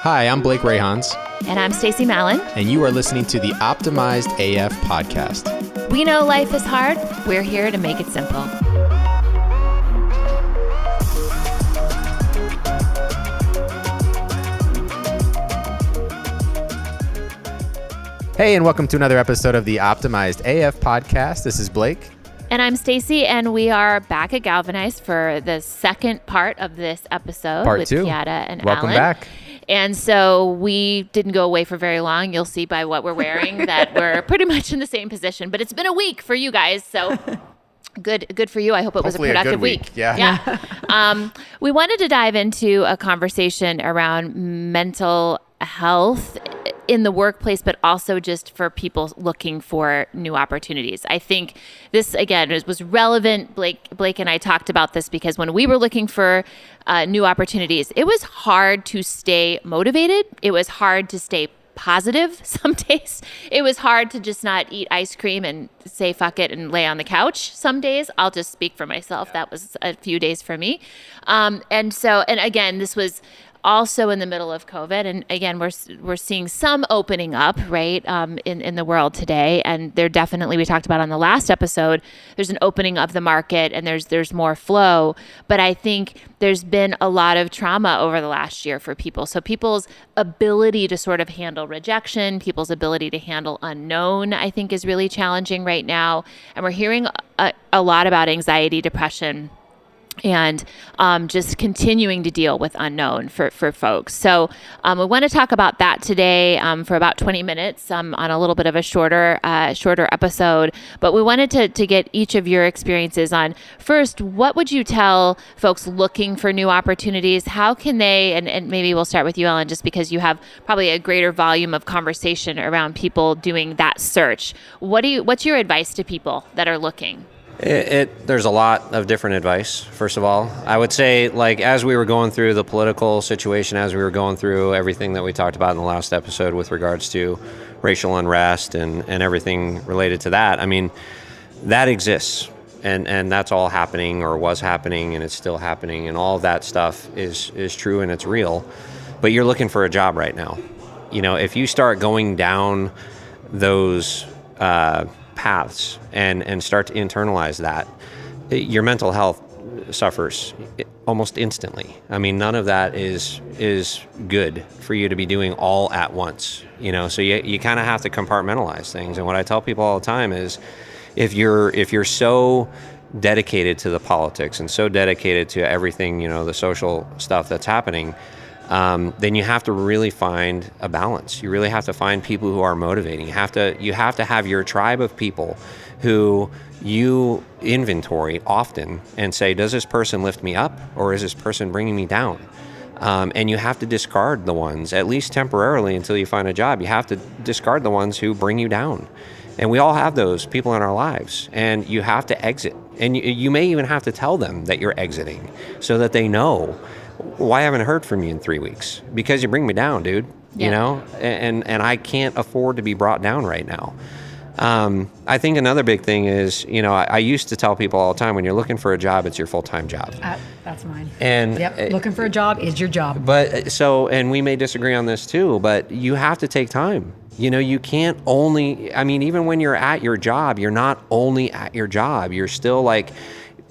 Hi, I'm Blake Rayhans. And I'm Stacie Mallon. And you are listening to the Optimized AF podcast. We know life is hard. We're here to make it simple. Hey, and welcome to another episode of the Optimized AF podcast. This is Blake. And I'm Stacie, and we are back at Galvanized for the second part of this episode with Chiara and Allen. Welcome back. And so we didn't go away for very long. You'll see by what we're wearing that we're pretty much in the same position. But it's been a week for you guys, so good for you. I hope it was a productive week. Yeah. We wanted to dive into a conversation around mental health in the workplace, but also just for people looking for new opportunities. I think this, again, was relevant. Blake and I talked about this because when we were looking for new opportunities, it was hard to stay motivated. It was hard to stay positive some days. It was hard to just not eat ice cream and say fuck it and lay on the couch some days. I'll just speak for myself. That was a few days for me. And again, this was also in the middle of COVID. And again, we're seeing some opening up, right, in the world today. And there definitely, we talked about on the last episode, there's an opening of the market and there's more flow. But I think there's been a lot of trauma over the last year for people. So people's ability to sort of handle rejection, people's ability to handle unknown, I think is really challenging right now. And we're hearing a lot about anxiety, depression, and just continuing to deal with unknown for folks. So we want to talk about that today for about 20 minutes on a little bit of a shorter episode. But we wanted to get each of your experiences on, first, what would you tell folks looking for new opportunities? How can they, and maybe we'll start with you, Ellen, just because you have probably a greater volume of conversation around people doing that search. What's your advice to people that are looking? There's a lot of different advice, first of all. I would say, like, as we were going through the political situation, as we were going through everything that we talked about in the last episode with regards to racial unrest and everything related to that, I mean, that exists. And that's all happening or was happening and it's still happening. And all of that stuff is true and it's real. But you're looking for a job right now. You know, if you start going down those paths and start to internalize that, your mental health suffers almost instantly. I mean, none of that is good for you to be doing all at once, you know, so you kind of have to compartmentalize things. And what I tell people all the time is if you're so dedicated to the politics and so dedicated to everything, you know, the social stuff that's happening, then you have to really find a balance. You really have to find people who are motivating. You have to have your tribe of people who you inventory often and say, does this person lift me up or is this person bringing me down? And you have to discard the ones, at least temporarily until you find a job. You have to discard the ones who bring you down. And we all have those people in our lives, and you have to exit. And you may even have to tell them that you're exiting so that they know, why haven't I heard from you in 3 weeks? Because you bring me down, dude. Yeah. You know, and I can't afford to be brought down right now. I think another big thing is, you know, I used to tell people all the time, when you're looking for a job, it's your full-time job. That's mine. And looking for a job is your job. But so, and we may disagree on this too, but you have to take time. You know, you can't only, I mean, even when you're at your job, you're not only at your job, you're still like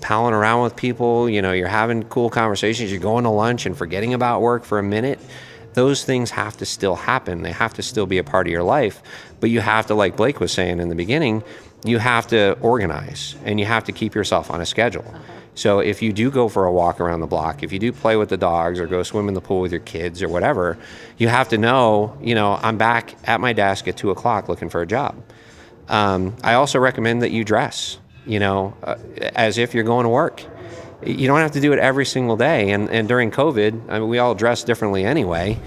palling around with people, you know, you're having cool conversations, you're going to lunch and forgetting about work for a minute. Those things have to still happen. They have to still be a part of your life. But you have to, like Blake was saying in the beginning, you have to organize and you have to keep yourself on a schedule. So if you do go for a walk around the block, if you do play with the dogs or go swim in the pool with your kids or whatever, you have to know, you know, I'm back at my desk at 2:00 looking for a job. I also recommend that you dress, you know, as if you're going to work. You don't have to do it every single day. And during COVID, I mean, we all dress differently anyway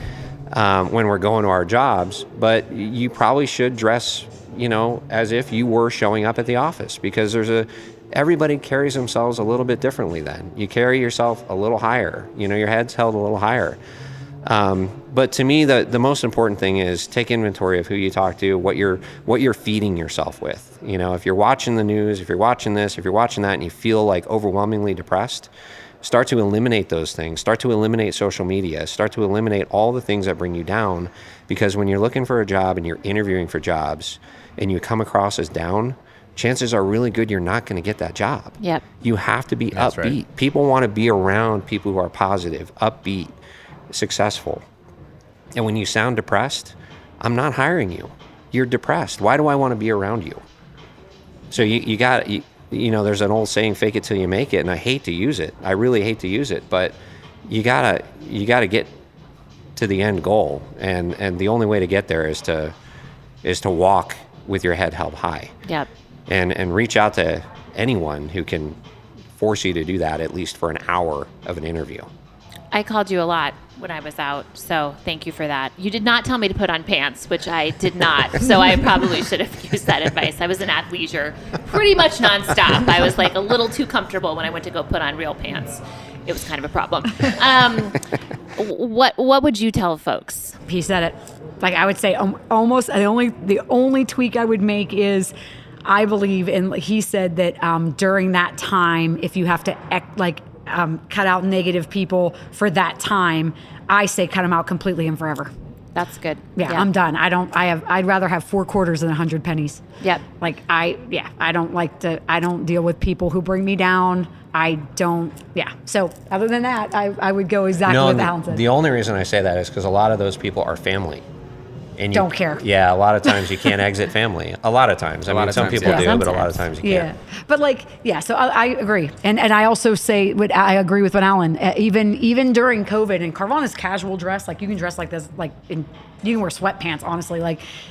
when we're going to our jobs. But you probably should dress, you know, as if you were showing up at the office, because everybody carries themselves a little bit differently then. You carry yourself a little higher. You know, your head's held a little higher. But to me, the most important thing is take inventory of who you talk to, what you're feeding yourself with. You know, if you're watching the news, if you're watching this, if you're watching that, and you feel like overwhelmingly depressed, Start to eliminate those things. Start to eliminate social media. Start to eliminate all the things that bring you down, because when you're looking for a job and you're interviewing for jobs and you come across as down, chances are really good you're not going to get that job. Yep. You have to be That's upbeat. right. People want to be around people who are positive, upbeat, successful. And when you sound depressed, I'm not hiring you. You're depressed. Why do I want to be around you? So you got, there's an old saying, fake it till you make it. And I hate to use it. I really hate to use it, but you gotta get to the end goal. And the only way to get there is to walk with your head held high. Yep. And reach out to anyone who can force you to do that, at least for an hour of an interview. I called you a lot when I was out, so thank you for that. You did not tell me to put on pants, which I did not, so I probably should have used that advice. I was in athleisure pretty much nonstop. I was like a little too comfortable when I went to go put on real pants. It was kind of a problem. What would you tell folks? He said it. Like I would say, almost the only tweak I would make is, I believe, and he said that during that time, if you have to cut out negative people for that time, I say cut them out completely and forever. That's good. Yeah, I'm done. I'd rather have 4 quarters than 100 pennies. Yep. I don't deal with people who bring me down. So other than that, I would go exactly what Alan said. The only reason I say that is because a lot of those people are family. And don't care. Yeah, a lot of times you can't exit family. A lot of times. I mean, some people do, but a lot of times you can't. Yeah, but so I agree, and I also say I agree with what Alan. Even during COVID and Carvana's casual dress, like you can dress like this, you can wear sweatpants, honestly.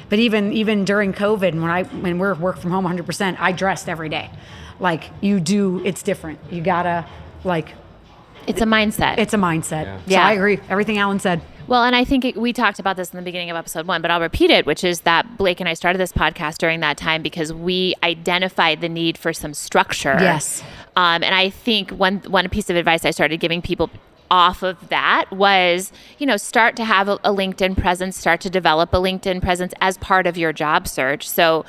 But even during COVID, and when we're work from home 100%, I dressed every day. It's different. You gotta It's a mindset. It's a mindset. Yeah. So I agree. Everything Alan said. Well, and I think we talked about this in the beginning of episode 1, but I'll repeat it, which is that Blake and I started this podcast during that time because we identified the need for some structure. Yes. And I think one piece of advice I started giving people off of that was, start to have a LinkedIn presence, start to develop a LinkedIn presence as part of your job search. So,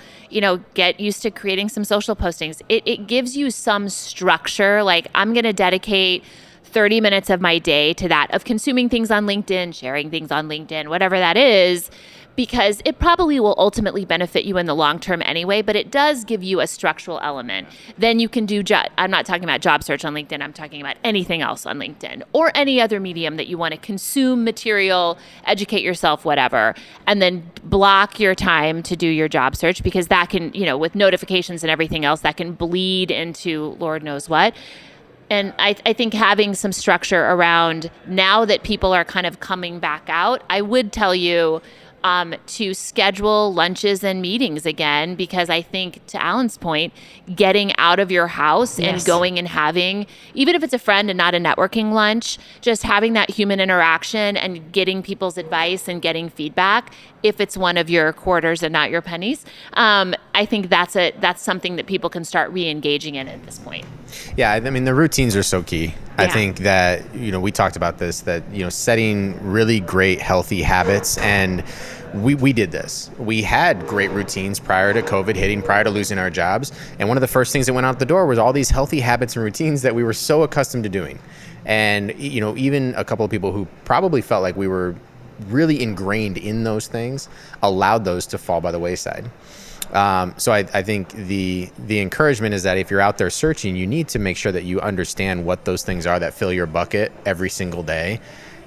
get used to creating some social postings. It gives you some structure. Like, I'm going to dedicate 30 minutes of my day to that, of consuming things on LinkedIn, sharing things on LinkedIn, whatever that is, because it probably will ultimately benefit you in the long term anyway, but it does give you a structural element. Then you can do, I'm not talking about job search on LinkedIn, I'm talking about anything else on LinkedIn or any other medium that you want to consume material, educate yourself, whatever, and then block your time to do your job search, because that can, with notifications and everything else, that can bleed into Lord knows what. And I think having some structure around, now that people are kind of coming back out, I would tell you to schedule lunches and meetings again, because I think, to Alan's point, getting out of your house and going and having, even if it's a friend and not a networking lunch, just having that human interaction and getting people's advice and getting feedback, if it's one of your quarters and not your pennies, I think that's something that people can start re-engaging in at this point. Yeah, I mean, the routines are so key. I think that, we talked about this, that, setting really great, healthy habits. And we did this. We had great routines prior to COVID hitting, prior to losing our jobs. And one of the first things that went out the door was all these healthy habits and routines that we were so accustomed to doing. And, even a couple of people who probably felt like we were really ingrained in those things allowed those to fall by the wayside. So I think the encouragement is that if you're out there searching, you need to make sure that you understand what those things are that fill your bucket every single day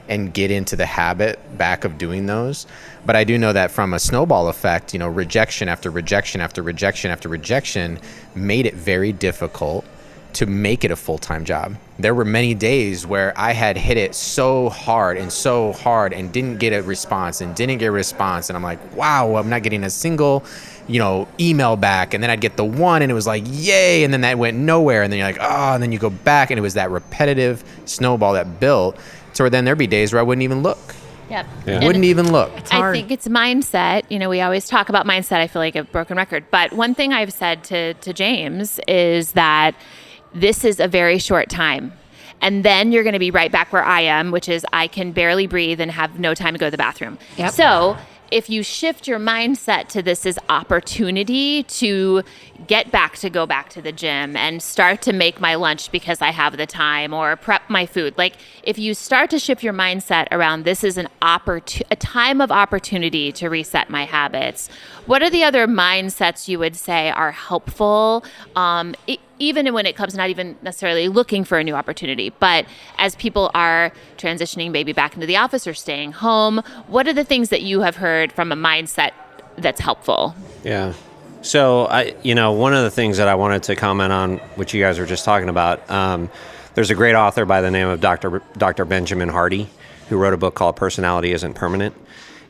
and get into the habit back of doing those. But I do know that from a snowball effect, rejection after rejection after rejection after rejection made it very difficult to make it a full-time job. There were many days where I had hit it so hard and didn't get a response. And I'm like, wow, I'm not getting a single, email back. And then I'd get the one and it was like, yay. And then that went nowhere. And then you're like, oh, and then you go back and it was that repetitive snowball that built. So then there'd be days where I wouldn't even look. Yep. Yeah. Wouldn't even look. I think it's mindset. We always talk about mindset. I feel like a broken record. But one thing I've said to James is that this is a very short time. And then you're going to be right back where I am, which is I can barely breathe and have no time to go to the bathroom. Yep. So if you shift your mindset to this as opportunity to go back to the gym and start to make my lunch because I have the time, or prep my food. Like, if you start to shift your mindset around this is a time of opportunity to reset my habits, what are the other mindsets you would say are helpful, even when it comes not even necessarily looking for a new opportunity, but as people are transitioning maybe back into the office or staying home, what are the things that you have heard from a mindset that's helpful? Yeah. So one of the things that I wanted to comment on, which you guys were just talking about, there's a great author by the name of Dr. Benjamin Hardy, who wrote a book called Personality Isn't Permanent.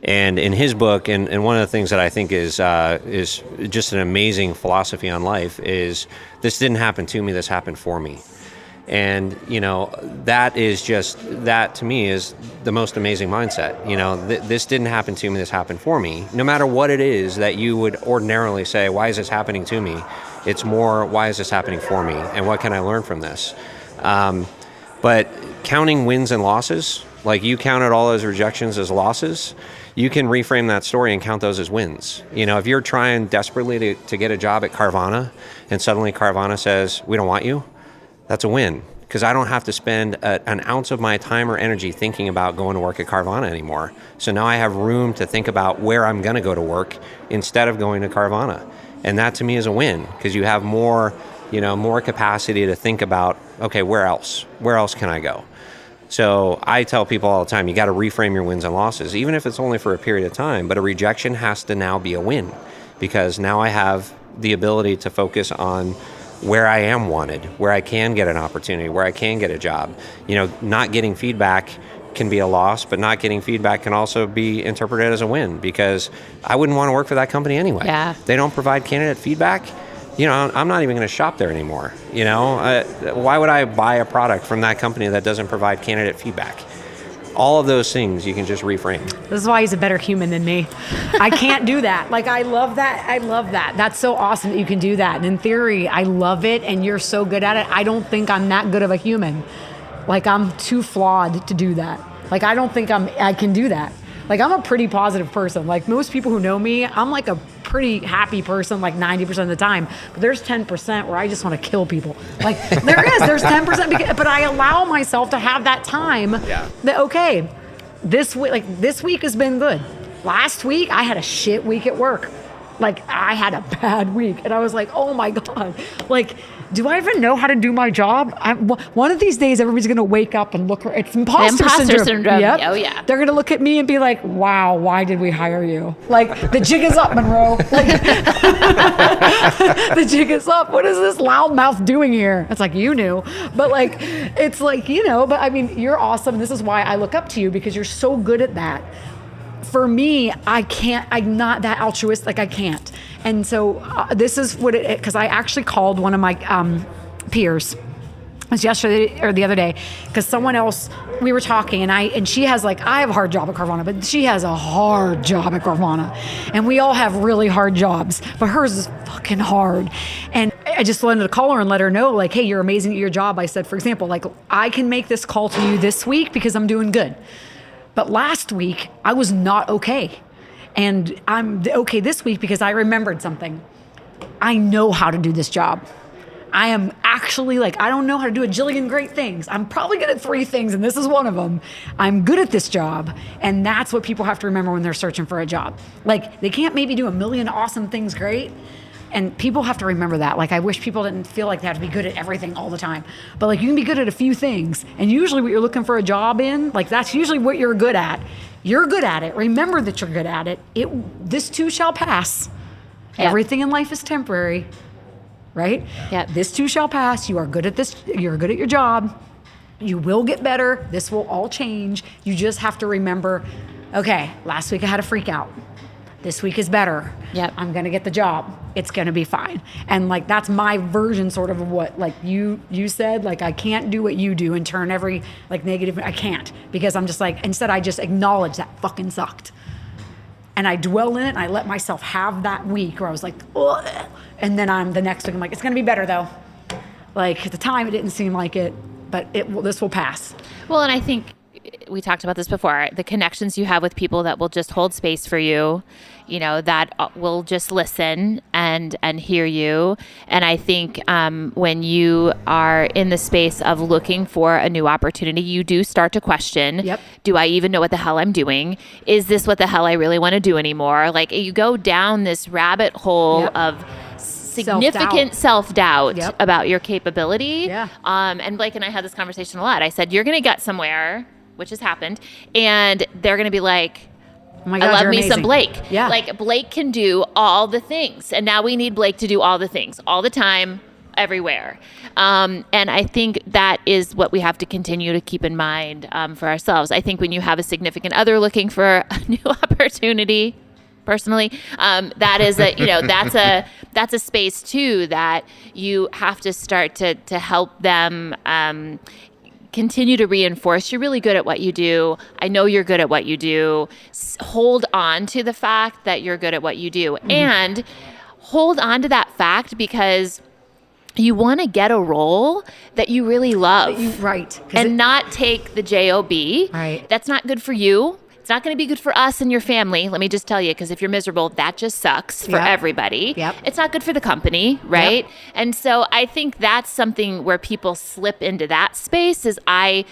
And in his book, and one of the things that I think is just an amazing philosophy on life is, this didn't happen to me, this happened for me. And, that to me is the most amazing mindset. This didn't happen to me, this happened for me. No matter what it is that you would ordinarily say, why is this happening to me? It's more, why is this happening for me? And what can I learn from this? But counting wins and losses, like you counted all those rejections as losses, you can reframe that story and count those as wins. If you're trying desperately to get a job at Carvana and suddenly Carvana says, we don't want you, that's a win, because I don't have to spend an ounce of my time or energy thinking about going to work at Carvana anymore. So now I have room to think about where I'm going to go to work instead of going to Carvana. And that to me is a win, because you have more capacity to think about, okay, where else can I go? So I tell people all the time, you got to reframe your wins and losses, even if it's only for a period of time. But a rejection has to now be a win, because now I have the ability to focus on where I am wanted, where I can get an opportunity, where I can get a job. Not getting feedback can be a loss, but not getting feedback can also be interpreted as a win, because I wouldn't want to work for that company anyway. Yeah. They don't provide candidate feedback. I'm not even going to shop there anymore. Why would I buy a product from that company that doesn't provide candidate feedback? All of those things you can just reframe. This is why he's a better human than me. I can't do that. Like, I love that. That's so awesome that you can do that. And in theory, I love it, and you're so good at it. I don't think I'm that good of a human. Like, I'm too flawed to do that. Like, I don't think I can do that. Like, I'm a pretty positive person. Like, most people who know me, I'm like a pretty happy person like 90% of the time. But there's 10% where I just want to kill people. Like, there's 10%, but I allow myself to have that time. Yeah. That, okay, this week has been good. Last week, I had a shit week at work. Like, I had a bad week. And I was like, oh my God. Like, do I even know how to do my job? One of these days, everybody's going to wake up and look. It's imposter syndrome. Yep. Oh, yeah. They're going to look at me and be like, wow, why did we hire you? Like, the jig is up, Monroe. Like, the jig is up. What is this loudmouth doing here? It's like, you knew. But like, it's like, but I mean, you're awesome. This is why I look up to you, because you're so good at that. For me, I'm not that altruistic. I can't. And so this is what because I actually called one of my peers. It was yesterday or the other day, because someone else, we were talking, and she has I have a hard job at Carvana, but she has a hard job at Carvana. And we all have really hard jobs, but hers is fucking hard. And I just wanted to call her and let her know, like, hey, you're amazing at your job. I said, for example, like, I can make this call to you this week because I'm doing good. But last week, I was not okay. And I'm okay this week because I remembered something. I know how to do this job. I am actually I don't know how to do a jillion great things. I'm probably good at 3 things, and this is one of them. I'm good at this job. And that's what people have to remember when they're searching for a job. Like, they can't maybe do a million awesome things great. And people have to remember that. Like, I wish people didn't feel like they have to be good at everything all the time. But you can be good at a few things. And usually what you're looking for a job in, that's usually what you're good at. You're good at it. Remember that you're good at it. This too shall pass. Yep. Everything in life is temporary, right? Yep. This too shall pass. You are good at this. You're good at your job. You will get better. This will all change. You just have to remember, okay, last week I had a freak out. This week is better. Yep. I'm going to get the job. It's going to be fine. And that's my version sort of what you said, I can't do what you do and turn every negative. I can't, because I'm just instead I just acknowledge that fucking sucked. And I dwell in it, and I let myself have that week where I was like, ugh. And then the next week I'm like, it's going to be better though. At the time it didn't seem like it, but this will pass. Well, and I think we talked about this before, the connections you have with people that will just hold space for you, that will just listen and hear you. And I think when you are in the space of looking for a new opportunity, you do start to question, Yep. Do I even know what the hell I'm doing? Is this what the hell I really want to do anymore? Like, you go down this rabbit hole Yep. of significant self-doubt Yep. about your capability. Yeah. And Blake and I had this conversation a lot. I said, you're going to get somewhere, which has happened, and they're going to be like, Oh my God, I love you're me amazing. some Blake. Yeah. Like, Blake can do all the things, and now we need Blake to do all the things, all the time, everywhere. And I think that is what we have to continue to keep in mind for ourselves. I think when you have a significant other looking for a new opportunity, personally, that is that's a space too that you have to start to help them continue to reinforce. You're really good at what you do. I know you're good at what you do. Hold on to the fact that you're good at what you do, and hold on to that fact because you want to get a role that you really love, Right. and not take the job. Right. That's not good for you. It's not going to be good for us and your family. Let me just tell you, because if you're miserable, that just sucks for Yep. everybody. Yep. It's not good for the company, right? Yep. And so I think that's something where people slip into that space. I'll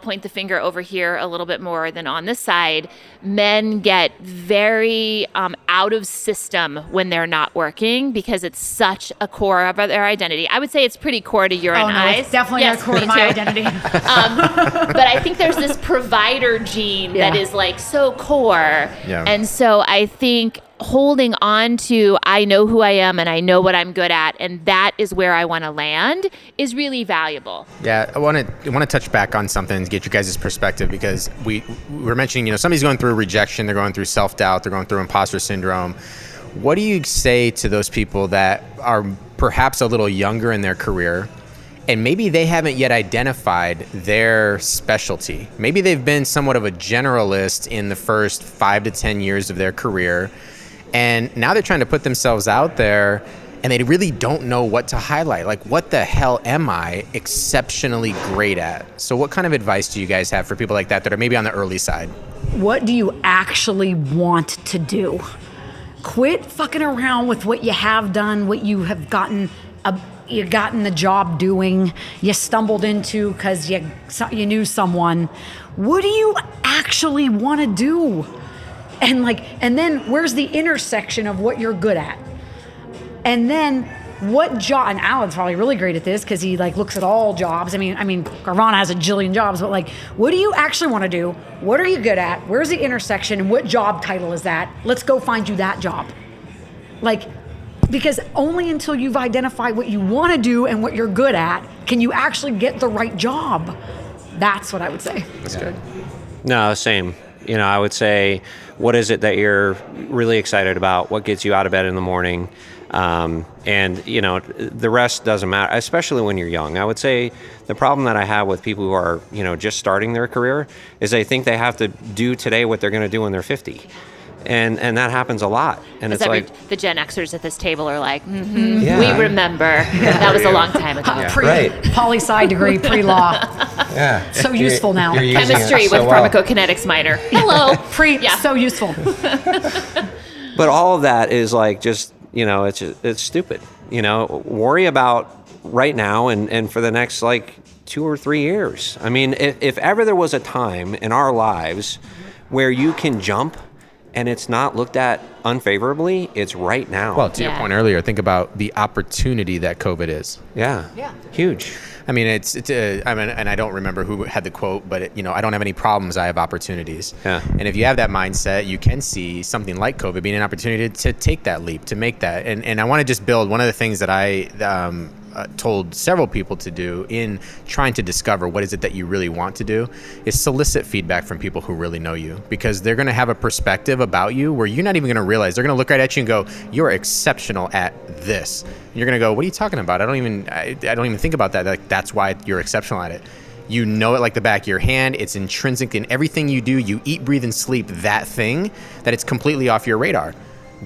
point the finger over here a little bit more than on this side. Men get very out of system when they're not working because it's such a core of their identity. I would say it's pretty core to your Oh, and no, I's. it's definitely Yes, a core me to my too. identity. But I think there's this provider gene that Yeah. is like so core. Yeah. And so I think holding on to, I know who I am and I know what I'm good at, and that is where I want to land, is really valuable. Yeah, I want to touch back on something to get your guys' perspective, because we were mentioning, somebody's going through rejection, they're going through self-doubt, they're going through imposter syndrome. What do you say to those people that are perhaps a little younger in their career, and maybe they haven't yet identified their specialty? Maybe they've been somewhat of a generalist in the first 5 to 10 years of their career, and now they're trying to put themselves out there, and they really don't know what to highlight. Like, what the hell am I exceptionally great at? So what kind of advice do you guys have for people like that are maybe on the early side? What do you actually want to do? Quit fucking around with what you have done, what you have gotten the job doing, you stumbled into because you knew someone. What do you actually want to do? And then where's the intersection of what you're good at? And then what job? And Alan's probably really great at this because he looks at all jobs. I mean, Carvana has a jillion jobs, but what do you actually want to do? What are you good at? Where's the intersection? And what job title is that? Let's go find you that job. Because only until you've identified what you want to do and what you're good at can you actually get the right job. That's what I would say. That's good. No, same. I would say, what is it that you're really excited about? What gets you out of bed in the morning? And the rest doesn't matter, especially when you're young. I would say the problem that I have with people who are, just starting their career is they think they have to do today what they're going to do when they're 50. And that happens a lot. And it's The Gen Xers at this table are like, Yeah. we remember. That was a long time ago. Right. Poli-sci degree, pre-law. yeah. So useful now. You're using Chemistry it so with well. pharmacokinetics minor. Hello. So useful. But all of that is it's stupid. Worry about right now and for the next 2 or 3 years. I mean, if ever there was a time in our lives where you can jump and it's not looked at unfavorably, it's right now. Well, to your point earlier, think about the opportunity that COVID is. Yeah. Huge. I mean, and I don't remember who had the quote, but I don't have any problems, I have opportunities. Yeah. And if you have that mindset, you can see something like COVID being an opportunity to take that leap, to make that. And I want to just build one of the things that I told several people to do in trying to discover what is it that you really want to do is solicit feedback from people who really know you, because they're going to have a perspective about you where you're not even going to realize. They're going to look right at you and go, you're exceptional at this. And you're going to go, what are you talking about? I don't even think about that. That's why you're exceptional at it. You know it like the back of your hand. It's intrinsic in everything you do. You eat, breathe, and sleep that thing, that it's completely off your radar.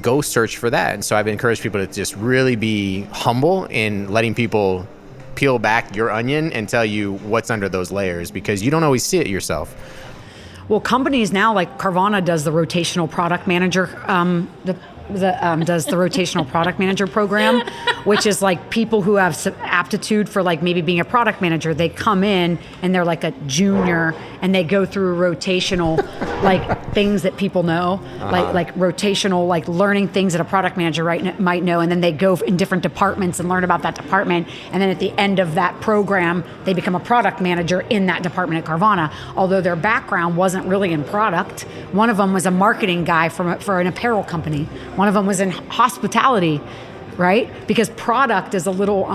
Go search for that. And so I've encouraged people to just really be humble in letting people peel back your onion and tell you what's under those layers, because you don't always see it yourself. Well, companies now, like Carvana does the rotational product manager, does the rotational product manager program, which is like people who have some aptitude for like maybe being a product manager. They come in and they're like a junior, and they go through rotational like things that people know, like rotational, like learning things that a product manager might know, and then they go in different departments and learn about that department, and then at the end of that program, they become a product manager in that department at Carvana. Although their background wasn't really in product, one of them was a marketing guy for an apparel company. One of them was in hospitality, right? Because product is a little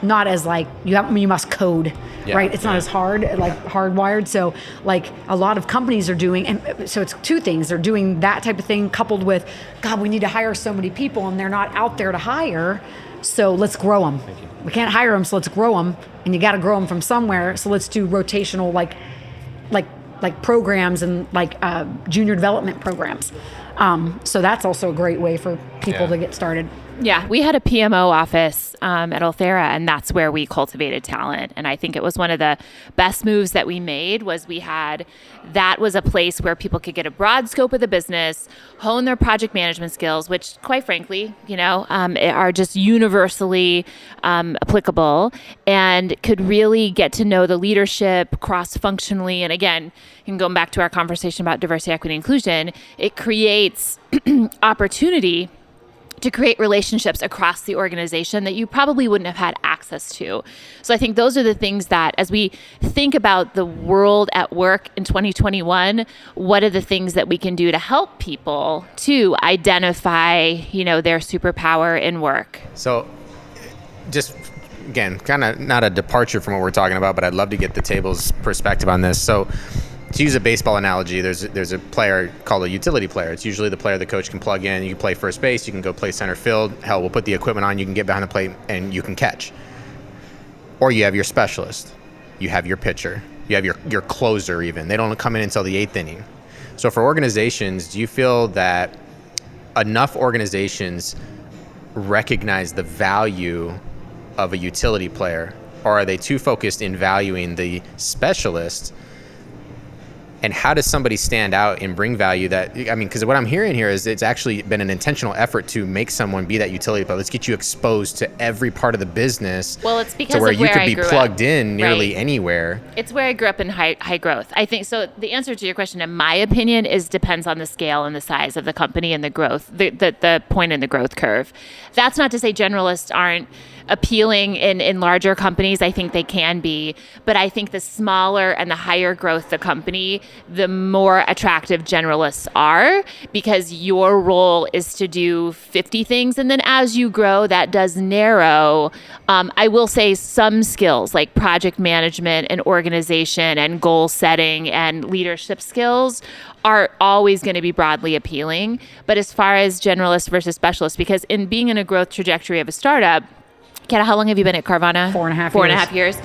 not as like you must code, right? It's not as hard, like hardwired. So like a lot of companies are doing, and so it's two things. They're doing that type of thing coupled with, God, we need to hire so many people, and they're not out there to hire. So let's grow them. We can't hire them, so let's grow them, and you got to grow them from somewhere. So let's do rotational like programs and like junior development programs. So that's also a great way for people to get started. Yeah, we had a PMO office at Althera, and that's where we cultivated talent. And I think it was one of the best moves that we made was that was a place where people could get a broad scope of the business, hone their project management skills, which quite frankly, are just universally applicable, and could really get to know the leadership cross-functionally. And again, going back to our conversation about diversity, equity, inclusion, it creates opportunity to create relationships across the organization that you probably wouldn't have had access to. So I think those are the things that, as we think about the world at work in 2021, what are the things that we can do to help people to identify, their superpower in work? So just, again, kind of not a departure from what we're talking about, but I'd love to get the table's perspective on this. So to use a baseball analogy, there's a player called a utility player. It's usually the player the coach can plug in. You can play first base, you can go play center field. Hell, we'll put the equipment on, you can get behind the plate, and you can catch. Or you have your specialist. You have your pitcher. You have your closer even. They don't come in until the 8th inning. So for organizations, do you feel that enough organizations recognize the value of a utility player, or are they too focused in valuing the specialist? And how does somebody stand out and bring value because what I'm hearing here is it's actually been an intentional effort to make someone be that utility player. Let's get you exposed to every part of the business. Well, it's because to where of you where could I be grew plugged up, in nearly anywhere. It's where I grew up in high growth. I think so. The answer to your question, in my opinion, depends on the scale and the size of the company and the growth, the point in the growth curve. That's not to say generalists aren't appealing in larger companies. I think they can be, but I think the smaller and the higher growth the company, the more attractive generalists are, because your role is to do 50 things, and then as you grow, that does narrow. I will say some skills like project management and organization and goal setting and leadership skills are always going to be broadly appealing. But as far as generalist versus specialist, because in being in a growth trajectory of a startup, Chiara, how long have you been at Carvana? 4.5 years.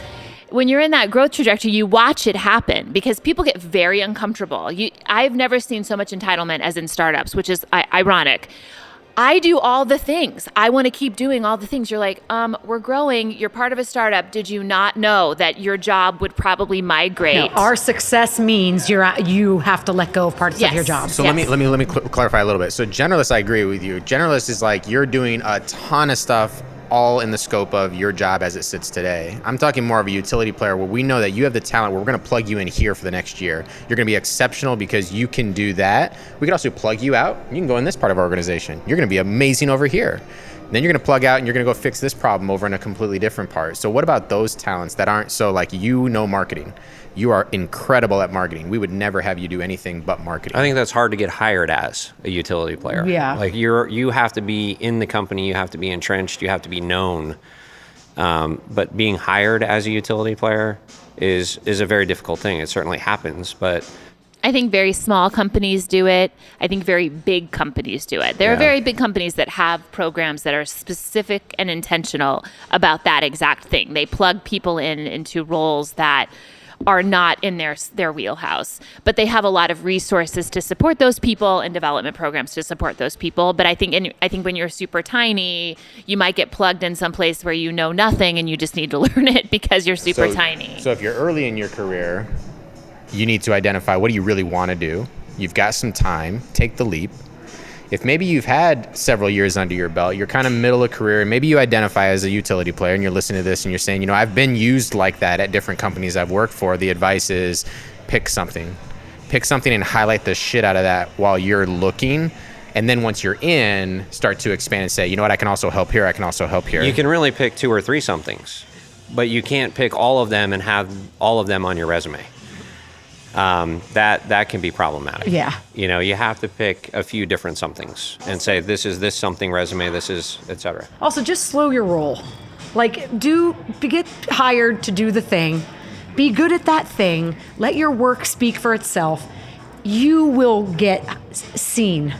When you're in that growth trajectory, you watch it happen because people get very uncomfortable. I've never seen so much entitlement as in startups, which is ironic. I do all the things. I want to keep doing all the things. You're like, we're growing. You're part of a startup. Did you not know that your job would probably migrate? No, our success means you have to let go of parts of your job. So let me clarify a little bit. So generalist, I agree with you. Generalist is like you're doing a ton of stuff all in the scope of your job as it sits today. I'm talking more of a utility player where we know that you have the talent where we're going to plug you in here for the next year. You're going to be exceptional because you can do that. We could also plug you out. You can go in this part of our organization. You're going to be amazing over here. Then you're going to plug out and you're going to go fix this problem over in a completely different part. So what about those talents that aren't so like marketing? You are incredible at marketing. We would never have you do anything but marketing. I think that's hard to get hired as a utility player. Yeah. Like you have to be in the company, you have to be entrenched, you have to be known. But being hired as a utility player is a very difficult thing. It certainly happens, but I think very small companies do it. I think very big companies do it. There are very big companies that have programs that are specific and intentional about that exact thing. They plug people into roles that are not in their wheelhouse. But they have a lot of resources to support those people and development programs to support those people. But I think when you're super tiny, you might get plugged in some place where you know nothing and you just need to learn it because you're super tiny. So if you're early in your career, you need to identify, what do you really want to do? You've got some time, take the leap. If maybe you've had several years under your belt, you're kind of middle of career, and maybe you identify as a utility player and you're listening to this and you're saying, I've been used like that at different companies I've worked for. The advice is pick something and highlight the shit out of that while you're looking. And then once you're in, start to expand and say, you know what, I can also help here. I can also help here. You can really pick 2 or 3 somethings, but you can't pick all of them and have all of them on your resume. That can be problematic. Yeah. You have to pick a few different somethings and say, this is this something resume, this is, et cetera. Also, just slow your roll. Get hired to do the thing. Be good at that thing. Let your work speak for itself. You will get seen.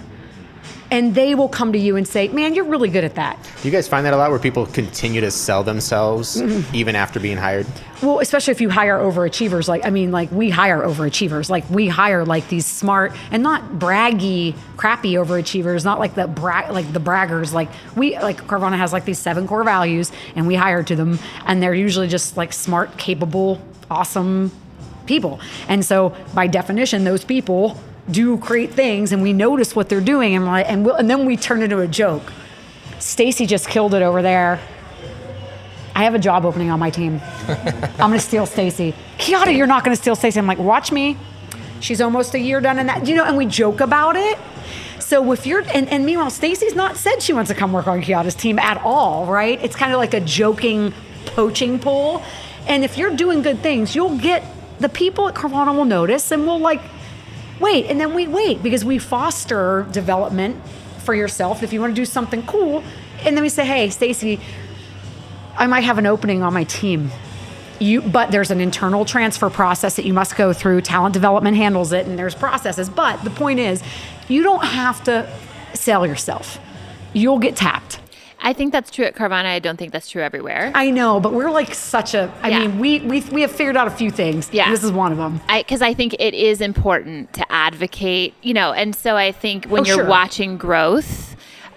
And they will come to you and say, man, you're really good at that. Do you guys find that a lot, where people continue to sell themselves even after being hired? Well, especially if you hire overachievers. We hire overachievers. We hire these smart and not braggy, crappy overachievers, not the braggers. Carvana has these 7 core values, and we hire to them, and they're usually just smart, capable, awesome people. And so by definition, those people do great things, and we notice what they're doing, and then we turn it into a joke. Stacie just killed it over there. I have a job opening on my team. I'm going to steal Stacie. Chiara, you're not going to steal Stacie. I'm like, watch me. She's almost a year done in that. And we joke about it. So if you're, and meanwhile, Stacie's not said she wants to come work on Chiara's team at all, right? It's kind of like a joking poaching pool. And if you're doing good things, you'll get, the people at Carvana will notice, and we'll wait, and then we wait, because we foster development for yourself if you want to do something cool. And then we say, hey, Stacie, I might have an opening on my team. But there's an internal transfer process that you must go through. Talent development handles it, and there's processes. But the point is, you don't have to sell yourself. You'll get tapped. I think that's true at Carvana. I don't think that's true everywhere. I know, but we're I mean, we have figured out a few things. Yeah. This is one of them. Because I think it is important to advocate, and so I think when you're watching growth,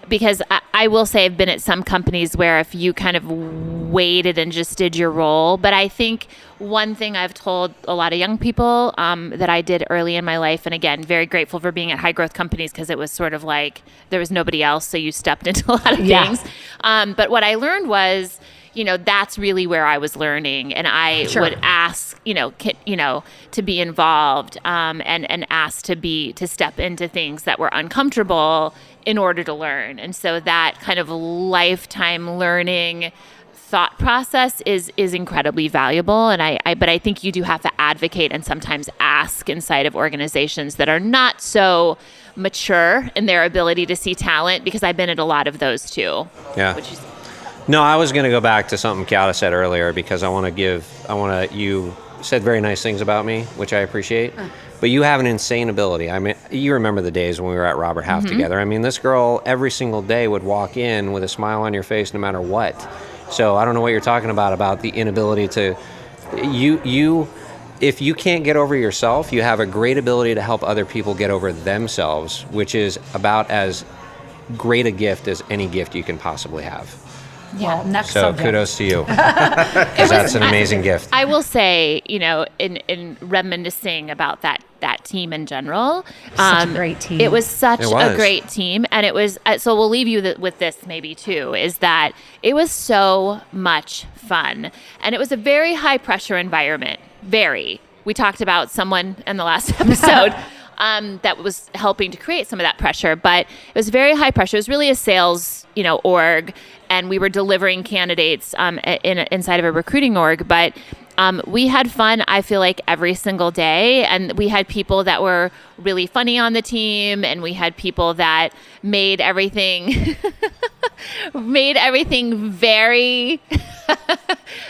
because I will say I've been at some companies where if you kind of waited and just did your role, but I think one thing I've told a lot of young people that I did early in my life, and again, very grateful for being at high growth companies, because it was sort of like there was nobody else, so you stepped into a lot of things. But what I learned was, that's really where I was learning, and I would ask, to be involved, and ask to step into things that were uncomfortable in order to learn. And so that kind of lifetime learning thought process is incredibly valuable. And but I think you do have to advocate and sometimes ask inside of organizations that are not so mature in their ability to see talent, because I've been at a lot of those too. Yeah. No, I was going to go back to something Chiara said earlier, because you said very nice things about me, which I appreciate. But you have an insane ability. I mean, you remember the days when we were at Robert Half together. I mean, this girl every single day would walk in with a smile on your face no matter what. So I don't know what you're talking about the inability to, if you can't get over yourself, you have a great ability to help other people get over themselves, which is about as great a gift as any gift you can possibly have. Yeah. Next so subject. Kudos to you, because that's an amazing gift. I will say, in reminiscing about that team in general, such a great team. It was such a great team, and it was. So we'll leave you with this maybe too, is that it was so much fun, and it was a very high pressure environment. We talked about someone in the last episode. That was helping to create some of that pressure, but it was very high pressure. It was really a sales, org, and we were delivering candidates inside of a recruiting org. But we had fun, I feel like, every single day, and we had people that were really funny on the team, and we had people that made everything very,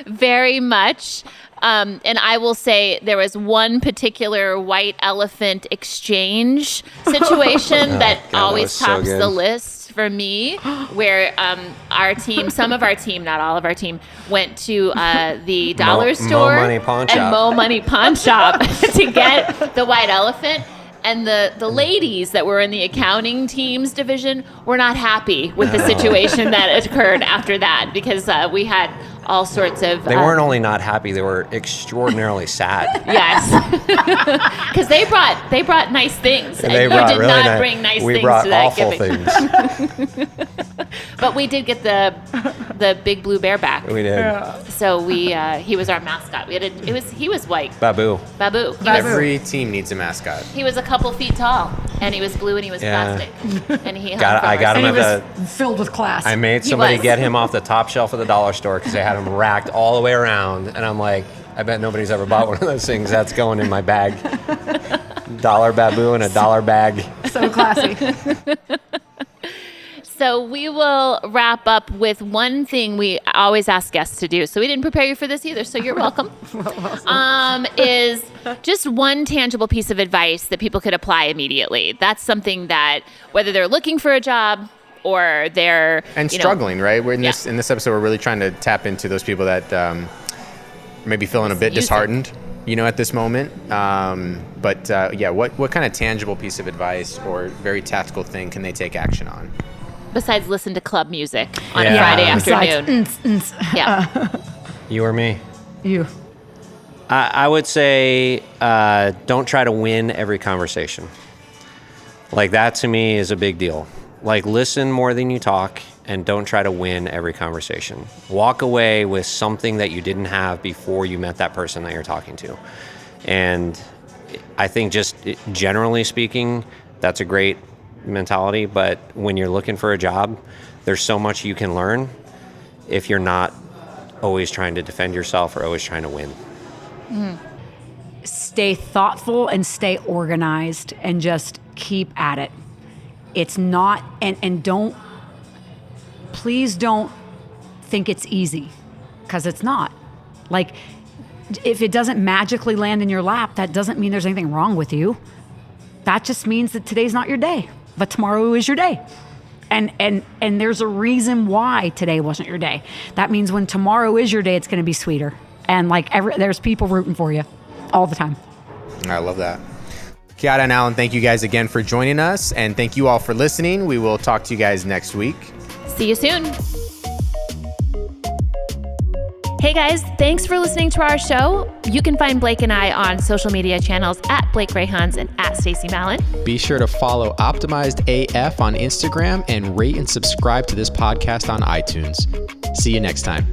very much And I will say there was one particular white elephant exchange situation that always that was tops so the good. list for me, where our team, some of our team, not all of our team, went to the dollar store Money Pawn Shop. and Mo Money Pawn Shop to get the white elephant. And the ladies that were in the accounting team's division were not happy with the situation that occurred after that, because we had all sorts of... They weren't only not happy, they were extraordinarily sad. Yes. Because they brought nice things. And They you brought did really not nice- bring nice we things brought to that awful giving. things. But we did get the big blue bear back. We did. So he was our mascot. He was white. Babu. Babu. Every team needs a mascot. He was a couple feet tall, and he was blue, and he was Yeah. plastic, and he hung I got from him our at side. the... Filled with class. I made He somebody was. get him off the top shelf of the dollar store because they had him racked all the way around. And I'm like, I bet nobody's ever bought one of those things. That's going in my bag. Dollar Babu and a dollar bag. So classy. So we will wrap up with one thing we always ask guests to do. So we didn't prepare you for this either, so you're welcome. Is just one tangible piece of advice that people could apply immediately. That's something that, whether they're looking for a job or they're Struggling, right? We're in Yeah. this episode, we're really trying to tap into those people that maybe feeling a bit Use it. disheartened, at this moment. But what kind of tangible piece of advice or very tactical thing can they take action on? besides listen to club music on Yeah. a Friday Besides, afternoon. Yeah. You or me? You. I would say don't try to win every conversation. Like, that to me is a big deal. Like, listen more than you talk, and don't try to win every conversation. Walk away with something that you didn't have before you met that person that you're talking to. And I think just generally speaking, that's a great mentality. But when you're looking for a job, there's so much you can learn if you're not always trying to defend yourself or always trying to win. Stay thoughtful and stay organized and just keep at it. It's not, and please don't think it's easy, because it's not. Like, if it doesn't magically land in your lap, that doesn't mean there's anything wrong with you. That just means that today's not your day, but tomorrow is your day. And there's a reason why today wasn't your day. That means when tomorrow is your day, it's going to be sweeter. And there's people rooting for you all the time. I love that. Chiara and Allen, thank you guys again for joining us, and thank you all for listening. We will talk to you guys next week. See you soon. Hey guys, thanks for listening to our show. You can find Blake and I on social media channels at Blake Greyhans and at Stacie Mallon. Be sure to follow Optimized AF on Instagram and rate and subscribe to this podcast on iTunes. See you next time.